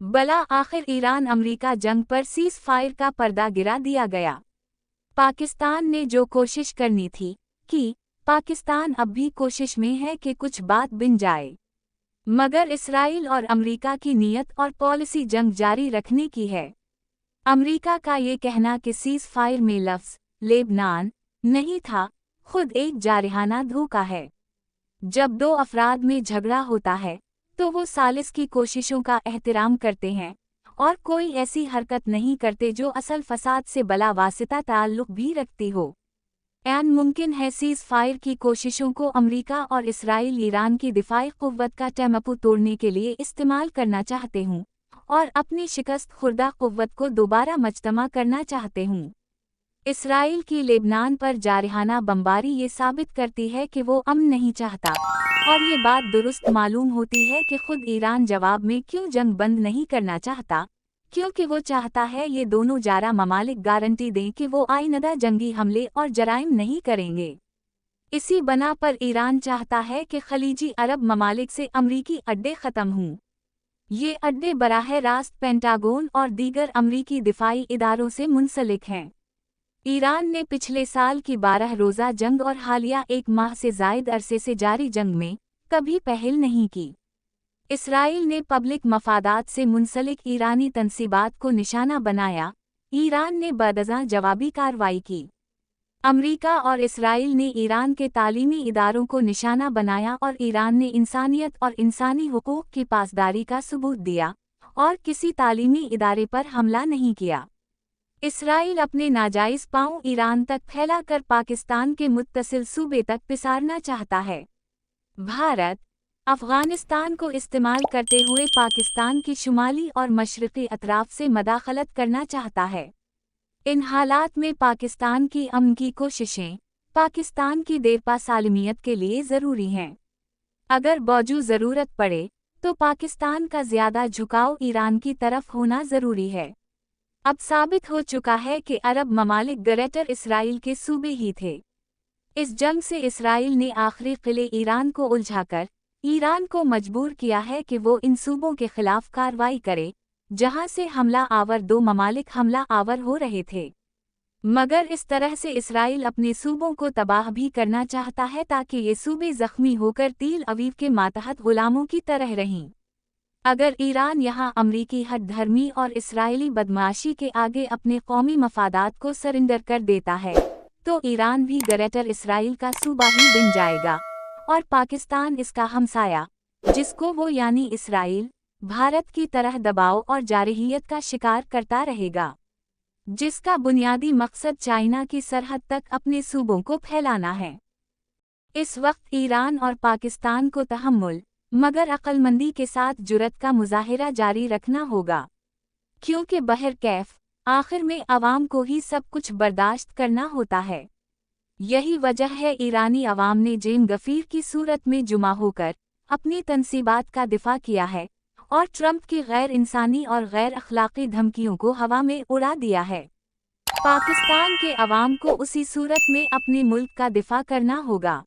बला आखिर Iran America जंग पर सीज फायर का पर्दा गिरा दिया गया। पाकिस्तान ने जो कोशिश करनी थी कि पाकिस्तान अब भी कोशिश में है कि कुछ बात बन जाए, मगर इसराइल और अमेरिका की नीयत और पॉलिसी जंग जारी रखने की है। अमेरिका का ये कहना कि सीज फायर में लफ्ज़ लेबनान नहीं था खुद एक जारहाना धोखा है। जब दो अफराद में झगड़ा होता है तो वो सालिस की कोशिशों का एहतराम करते हैं और कोई ऐसी हरकत नहीं करते जो असल फसाद से बला वासिता ताल्लुक भी रखती हो। ऐन मुमकिन है सीज फायर की कोशिशों को अमेरिका और इसराइल ईरान की दिफाई कुव्वत का टेम्पो तोड़ने के लिए इस्तेमाल करना चाहते हूँ और अपनी शिकस्त खुर्दा कुव्वत को दोबारा मजतमा करना चाहते हूँ। इसराइल की लेबनान पर जारहाना बमबारी ये साबित करती है कि वो अमन नहीं चाहता, और ये बात दुरुस्त मालूम होती है कि खुद ईरान जवाब में क्यों जंग बंद नहीं करना चाहता, क्योंकि वो चाहता है ये दोनों जारा ममालिक गारंटी दें कि वो आइंदा जंगी हमले और जराइम नहीं करेंगे। इसी बना पर ईरान चाहता है कि खलीजी अरब ममालिक से अमरीकी अड्डे ख़त्म हों। ये अड्डे बराह रास्त पेंटागोन और दीगर अमरीकी दिफाई इदारों से मुंसलिक हैं। ईरान ने पिछले साल की 12 रोज़ा जंग और हालिया 1 माह से ज़ायद अरसे से जारी जंग में कभी पहल नहीं की। इसराइल ने पब्लिक मफादात से मुंसलिक ईरानी तंसीबात को निशाना बनाया। ईरान ने बदअज़ां जवाबी कार्रवाई की। अमरीका और इसराइल ने ईरान के तालीमी इदारों को निशाना बनाया और ईरान ने इंसानियत और इंसानी हुकूक की पासदारी का सबूत दिया और किसी तालीमी इदारे पर हमला नहीं किया। इसराइल अपने नाजायज़ पाँव ईरान तक फैलाकर पाकिस्तान के मुत्तसिल सूबे तक पिसारना चाहता है। भारत अफ़ग़ानिस्तान को इस्तेमाल करते हुए पाकिस्तान की शुमाली और मशरिक़ी अतराफ से मदाखलत करना चाहता है। इन हालात में पाकिस्तान की अमन की कोशिशें पाकिस्तान की देरपा सालमियत के लिए ज़रूरी हैं। अगर बावजूद ज़रूरत पड़े तो पाकिस्तान का ज़्यादा झुकाव ईरान की तरफ होना ज़रूरी है। अब साबित हो चुका है कि अरब ममालिक ग्रेटर इसराइल के सूबे ही थे। इस जंग से इसराइल ने आखिरी किले ईरान को उलझाकर ईरान को मजबूर किया है कि वो इन सूबों के खिलाफ कार्रवाई करे जहां से हमला आवर दो ममालिक हमला आवर हो रहे थे। मगर इस तरह से इसराइल अपने सूबों को तबाह भी करना चाहता है ताकि ये सूबे जख्मी होकर तेल अवीव के मातहत गुलामों की तरह रहें। अगर ईरान यहाँ अमरीकी हट धर्मी और इसराइली बदमाशी के आगे अपने कौमी मफादात को सरेंडर कर देता है तो ईरान भी ग्रेटर इसराइल का सूबा ही बन जाएगा और पाकिस्तान इसका हमसाया, जिसको वो यानी इसराइल भारत की तरह दबाव और जारहियत का शिकार करता रहेगा, जिसका बुनियादी मकसद चाइना की सरहद तक अपने सूबों को फैलाना है। इस वक्त ईरान और पाकिस्तान को तहम्मुल मगर अक्लमंदी के साथ जुरत का मुजाहिरा जारी रखना होगा, क्योंकि बहर कैफ आखिर में अवाम को ही सब कुछ बर्दाश्त करना होता है। यही वजह है ईरानी अवाम ने जेम गफीर की सूरत में जुमा होकर अपनी तंसीबात का दिफा किया है और ट्रंप की गैर इंसानी और गैर अखलाकी धमकियों को हवा में उड़ा दिया है। पाकिस्तान के अवाम को उसी सूरत में अपने मुल्क का दिफा करना होगा।